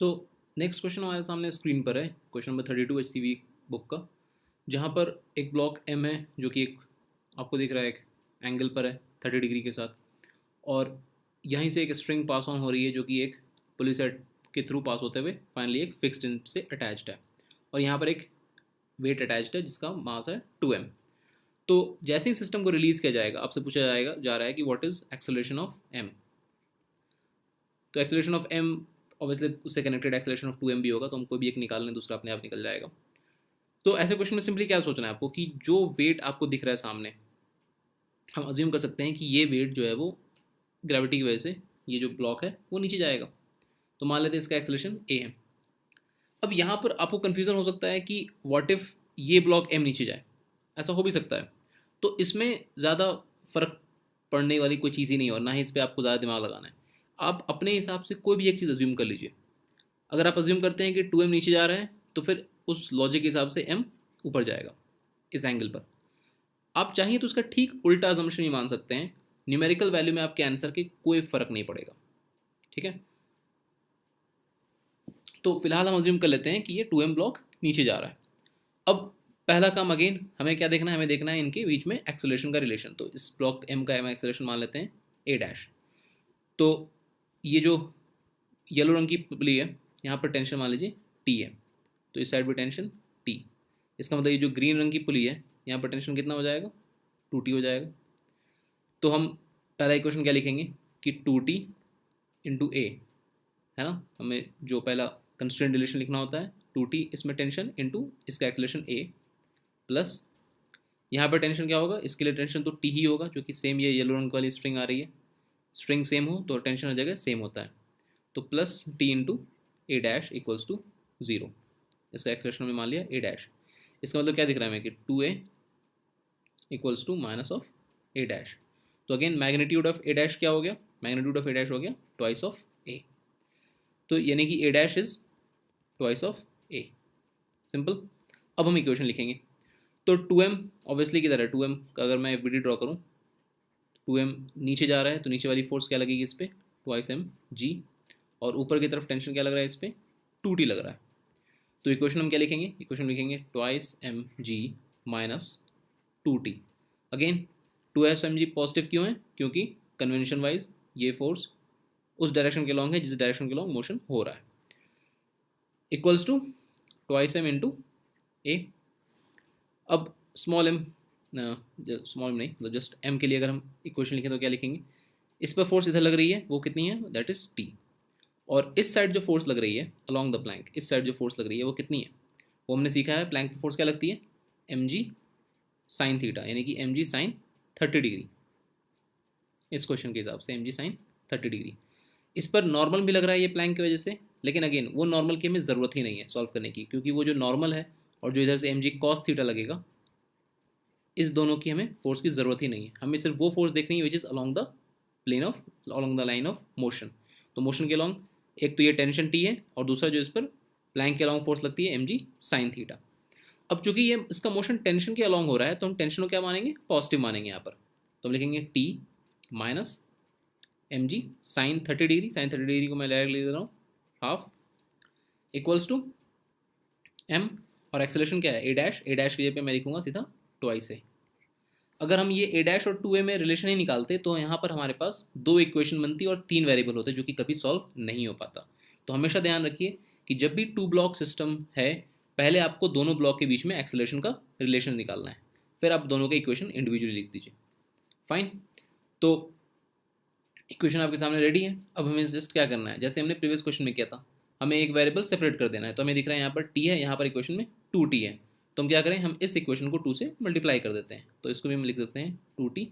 So next question हमारे सामने screen पर है, क्वेश्चन नंबर 32 HCV बुक का, जहाँ पर एक ब्लॉक एम है जो कि एक आपको दिख रहा है एक एंगल पर है 30 डिग्री के साथ, और यहीं से एक स्ट्रिंग पास ऑन हो रही है जो कि एक पुलिस सेट के थ्रू पास होते हुए फाइनली एक फिक्स्ड एंड से अटैच्ड है, और यहाँ पर एक वेट अटैच्ड है जिसका मास है 2m। तो जैसे ही सिस्टम को रिलीज किया जाएगा आपसे पूछा जाएगा जा रहा है कि what is acceleration of m। तो एक्सेलरेशन ऑफ m ऑब्वियसली उससे कनेक्टेड एक्सेलरेशन ऑफ 2m भी होगा, तो हम कोई भी एक निकाल लें दूसरा अपने आप निकल जाएगा। तो ऐसे क्वेश्चन में सिंपली क्या सोचना है आपको कि जो वेट आपको दिख रहा है सामने, हम अज्यूम कर सकते हैं कि ये वेट जो है वो ग्रेविटी की वजह से ये जो ब्लॉक है वो नीचे जाएगा। तो मान लेते हैं इसका एक्सेलरेशन a है। अब यहाँ पर आपको कन्फ्यूजन हो सकता है कि व्हाट इफ ये ब्लॉक m नीचे जाए, ऐसा हो भी सकता है। तो इसमें ज़्यादा फर्क पड़ने वाली कोई चीज़ ही नहीं है और ना ही इस पर आपको ज़्यादा दिमाग लगाना है। आप अपने हिसाब से कोई भी एक चीज़ अज्यूम कर लीजिए। अगर आप अज्यूम करते हैं कि 2m नीचे जा रहा है तो फिर उस लॉजिक के हिसाब से m ऊपर जाएगा इस एंगल पर। आप चाहिए तो उसका ठीक उल्टा अजम्पशन ही मान सकते हैं, न्यूमेरिकल वैल्यू में आपके आंसर के कोई फर्क नहीं पड़ेगा। ठीक है, तो फिलहाल हम अज्यूम कर लेते हैं कि ये 2m ब्लॉक नीचे जा रहा है। अब पहला काम अगेन हमें क्या देखना है, हमें देखना है इनके बीच में एक्सेलरेशन का रिलेशन। तो इस ब्लॉक m का m एक्सेलरेशन मान लेते हैं a डैश। तो ये जो येलो रंग की पुली है यहाँ पर टेंशन मान लीजिए t है, तो इस साइड पर टेंशन t। इसका मतलब ये जो ग्रीन रंग की पुली है यहाँ पर टेंशन कितना हो जाएगा, 2t हो जाएगा। तो हम पहला इक्वेशन क्या लिखेंगे कि 2t इंटू ए, है ना, हमें जो पहला कंस्ट्रेंट रिलेशन लिखना होता है 2t इसमें टेंशन इंटू इसका एक्सेलरेशन a, प्लस यहाँ पर टेंशन क्या होगा, इसके लिए टेंशन तो t ही होगा क्योंकि सेम ये येलो रंग वाली स्ट्रिंग आ रही है। स्ट्रिंग सेम हो तो टेंशन हर जगह सेम होता है। तो plus t into A dash equals to 0। इसका एक्सप्रेशन में मान लिया ए डैश। इसका मतलब क्या दिख रहा है हमें कि 2a equals to minus of A dash. तो again magnitude of A dash क्या हो गया, मैग्नीट्यूड ऑफ ए डैश हो गया ट्वाइस ऑफ ए। तो यानी कि A dash is twice of A. Simple. अब हम इक्वेशन लिखेंगे। तो 2m ऑब्वियसली किधर है, 2m का अगर मैं वीडी ड्रॉ करूँ, 2m नीचे जा रहा है तो नीचे वाली फोर्स क्या लगेगी इस पर, ट्वाइस एम जी, और ऊपर की तरफ टेंशन क्या लग रहा है इस पर, 2t लग रहा है। तो इक्वेशन हम क्या लिखेंगे, इक्वेशन लिखेंगे twice M G minus 2t। Again 2s M G positive क्यों है, क्योंकि कन्वेंशन वाइज ये फोर्स उस डायरेक्शन के लॉन्ग है जिस डायरेक्शन के लॉन्ग मोशन हो रहा है, equals to twice M into A. अब स्मॉल एम, स्मॉल नहीं मतलब जस्ट एम के लिए अगर हम इक्वेशन लिखें तो क्या लिखेंगे, इस पर फोर्स इधर लग रही है वो कितनी है, दैट इज टी। और इस साइड जो फोर्स लग रही है अलॉन्ग द प्लैंक, इस साइड जो फोर्स लग रही है वो कितनी है, वो हमने सीखा है प्लैंक की फोर्स क्या लगती है, एम जी साइन थीटा, यानी कि एम जी साइन 30 डिग्री। इस क्वेश्चन के हिसाब से एम जी साइन 30 डिग्री। इस पर नॉर्मल भी लग रहा है ये प्लैंक की वजह से, लेकिन अगेन वो नॉर्मल की हमें ज़रूरत ही नहीं है सॉल्व करने की, क्योंकि वो जो नॉर्मल है और जो इधर से एम जी कॉस थीटा लगेगा, इस दोनों की हमें फोर्स की ज़रूरत ही नहीं है। हमें सिर्फ वो फोर्स देखनी है which is along the plane of, along the line of motion. तो मोशन के अलॉन्ग एक तो ये टेंशन टी है और दूसरा जो इस पर प्लैंक के अलॉन्ग फोर्स लगती है एम जी साइन थीटा। अब चूंकि ये इसका मोशन टेंशन के अलॉन्ग हो रहा है तो हम टेंशन को क्या मानेंगे, पॉजिटिव मानेंगे यहाँ पर। तो हम लिखेंगे T minus M G sine 30 degree, sine 30 degree को मैं डायरेक्ट लिख दे रहा हूँ हाफ, इक्वल्स टू एम, और एक्सेलरेशन क्या है ए डैश, ए डैश की जगह पे मैं लिखूंगा सीधा ट्वाइस ए। अगर हम ये ए डैश और 2a में रिलेशन ही निकालते तो यहाँ पर हमारे पास दो इक्वेशन बनती और तीन वेरिएबल होते जो कि कभी सॉल्व नहीं हो पाता। तो हमेशा ध्यान रखिए कि जब भी टू ब्लॉक सिस्टम है पहले आपको दोनों ब्लॉक के बीच में एक्सेलरेशन का रिलेशन निकालना है, फिर आप दोनों के इक्वेशन इंडिविजुअली लिख दीजिए। फाइन। तो इक्वेशन आपके सामने रेडी है। अब हमें जस्ट क्या करना है, जैसे हमने प्रीवियस क्वेश्चन में किया था, हमें एक वेरिएबल सेपरेट कर देना है। तो हमें दिख रहा है यहाँ पर टी है, यहाँ पर इक्वेशन में 2t है। तो हम क्या करें, हम इस इक्वेशन को 2 से मल्टीप्लाई कर देते हैं। तो इसको भी हम लिख देते हैं 2t।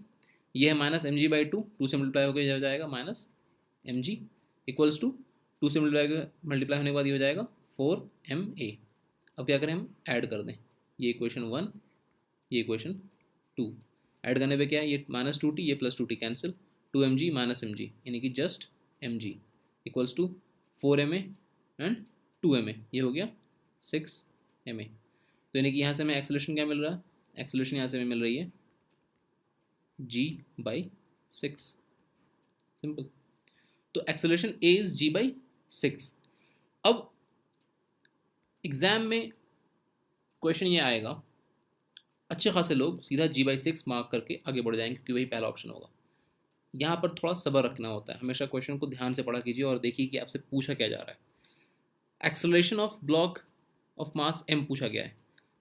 ये है minus M G by two से मल्टीप्लाई होकर हो जाएगा minus M G, equals to 2 से मल्टीप्लाई होने के बाद ये हो जाएगा 4ma। अब क्या करें, हम ऐड कर दें ये इक्वेशन 1 ये इक्वेशन 2। ऐड करने पे क्या है, ये माइनस 2t ये plus 2t cancel, 2mg minus M G यानी कि just M G equals to 4ma and 2ma, ये हो गया 6ma। तो यानी कि यहाँ से हमें एक्सेलरेशन क्या मिल रहा है, एक्सेलरेशन यहाँ से हमें मिल रही है g/6। सिंपल। तो एक्सेलरेशन a इज g/6। अब एग्ज़ाम में क्वेश्चन ये आएगा, अच्छे खासे लोग सीधा G/6 मार्क करके आगे बढ़ जाएंगे क्योंकि वही पहला ऑप्शन होगा। यहाँ पर थोड़ा सब्र रखना होता है, हमेशा क्वेश्चन को ध्यान से पढ़ा कीजिए और देखिए कि आपसे पूछा क्या जा रहा है। Acceleration of block of mass m पूछा गया है,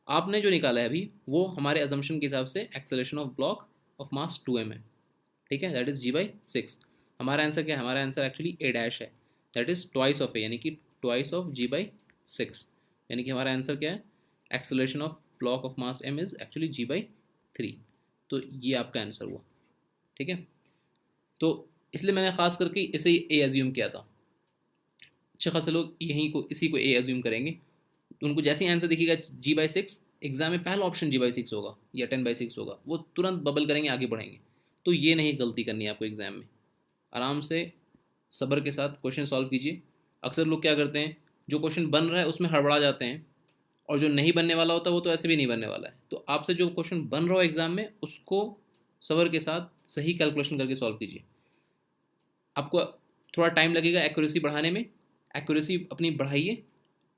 आपने जो निकाला है अभी वो हमारे अजम्पशन के हिसाब से acceleration of block of mass 2m है, ठीक है, दैट इज़ G/6। हमारा आंसर क्या है, हमारा आंसर एक्चुअली a डैश है, that is twice of a, यानी कि ट्वाइस ऑफ G/6, यानी कि हमारा आंसर क्या है, acceleration of block of mass m is actually G/3। तो ये आपका आंसर हुआ, ठीक है। तो इसलिए मैंने खास करके इसे ही ए एज्यूम किया था। अच्छे खासे लोग यहीं को इसी को ए एज्यूम करेंगे, तो उनको जैसे ही आंसर दिखेगा G/6, एग्जाम में पहला ऑप्शन G/6 होगा या 10/6 होगा, वो तुरंत बबल करेंगे, आगे बढ़ेंगे। तो ये नहीं गलती करनी है आपको एग्जाम में, आराम से सब्र के साथ क्वेश्चन सॉल्व कीजिए। अक्सर लोग क्या करते हैं, जो क्वेश्चन बन रहा है उसमें हड़बड़ा जाते हैं, और जो नहीं बनने वाला होता है वो तो ऐसे भी नहीं बनने वाला है। तो आपसे जो क्वेश्चन बन रहा हो एग्जाम में उसको सब्र के साथ सही कैलकुलेशन करके सॉल्व कीजिए। आपको थोड़ा टाइम लगेगा एक्यूरेसी बढ़ाने में, एक्यूरेसी अपनी बढ़ाइए,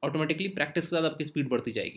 ऑटोमेटिकली प्रैक्टिस के साथ आपकी स्पीड बढ़ती जाएगी।